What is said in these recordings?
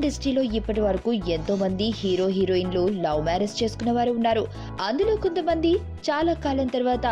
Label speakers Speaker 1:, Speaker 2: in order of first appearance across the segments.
Speaker 1: ఇండస్ట్రీలో ఇప్పటి వరకు ఎంతో మంది హీరో హీరోయిన్లు లవ్ మ్యారేజ్ చేసుకున్న వారు ఉన్నారు. అందులో కొంతమంది చాలా కాలం తర్వాత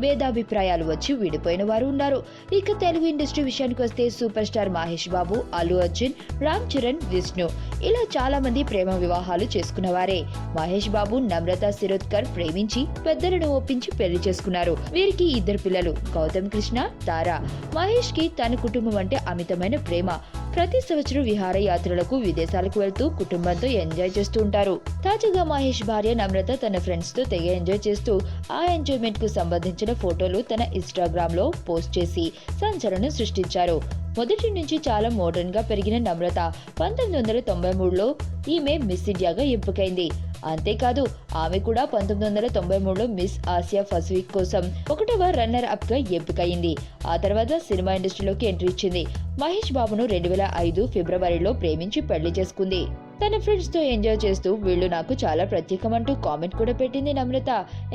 Speaker 1: భేదాభిప్రాయాలు వచ్చి విడిపోయిన వారు ఉన్నారు. ఇక తెలుగు ఇండస్ట్రీ విషయానికి వస్తే సూపర్ స్టార్ మహేష్ బాబు, అల్లు అర్జున్, రామ్ చరణ్, విష్ణు ఇలా చాలా మంది ప్రేమ వివాహాలు చేసుకున్నవారే. మహేష్ బాబు నమ్రత శిరోద్కర్ ప్రేమించి పెద్దలను ఒప్పించి పెళ్లి చేసుకున్నారు. వీరికి 2 పిల్లలు, గౌతమ్ కృష్ణ, తారా. మహేష్ కి తన కుటుంబం అంటే అమితమైన ప్రేమ. ప్రతి సంవత్సరం విహారయాత్రలకు విదేశాలకు వెళ్తూ కుటుంబంతో ఎంజాయ్ చేస్తూ ఉంటారు. తాజాగా మహేష్ భార్య నమ్రత తన ఫ్రెండ్స్ తో తెగ ఎంజాయ్ చేస్తూ ఆ ఎంజాయ్మెంట్ కు సంబంధించిన ఫోటోలు తన ఇన్స్టాగ్రామ్ లో పోస్ట్ చేసి సంచలనం సృష్టించారు. మొదటి నుంచి చాలా మోడర్న్ గా పెరిగిన నమ్రత 1993లో ఈమె మిస్ ఇండియాగా ఎంపికైంది. అంతేకాదు ఆమె కూడా 1993లో మిస్ ఆసియా పసిఫిక్ కోసం 1వ రన్నర్ అప్ గా ఎంపికయింది. ఆ తర్వాత సినిమా ఇండస్ట్రీలోకి ఎంట్రీ ఇచ్చింది. మహేష్ బాబును 2005 ఫిబ్రవరిలో ప్రేమించి పెళ్లి చేసుకుంది. తన ఫ్రెండ్స్ తో ఎంజాయ్ చేస్తూ వీళ్ళు నాకు చాలా ప్రత్యేకమంటూ కామెంట్ కూడా పెట్టింది నమ్రత.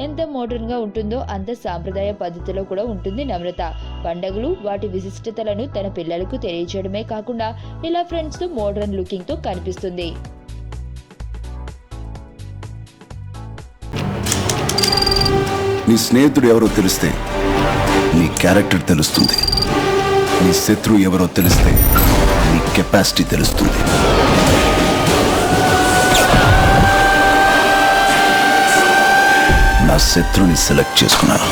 Speaker 1: ఎంత మోడర్న్ గా ఉంటుందో అంత సాంప్రదాయ పద్ధతిలో కూడా ఉంటుంది నమ్రత. పండుగలు వాటి విశిష్టతలను తన పిల్లలకు తెలియజేయడమే కాకుండా ఇలా ఫ్రెండ్స్ తో మోడర్న్ లుకింగ్ తో కనిపిస్తుంది.
Speaker 2: నీ స్నేహితుడు ఎవరో తెలిస్తే నీ క్యారెక్టర్ తెలుస్తుంది. నీ శత్రువు ఎవరో తెలిస్తే నీ కెపాసిటీ తెలుస్తుంది. నా శత్రువుని సెలెక్ట్ చేసుకున్నాను.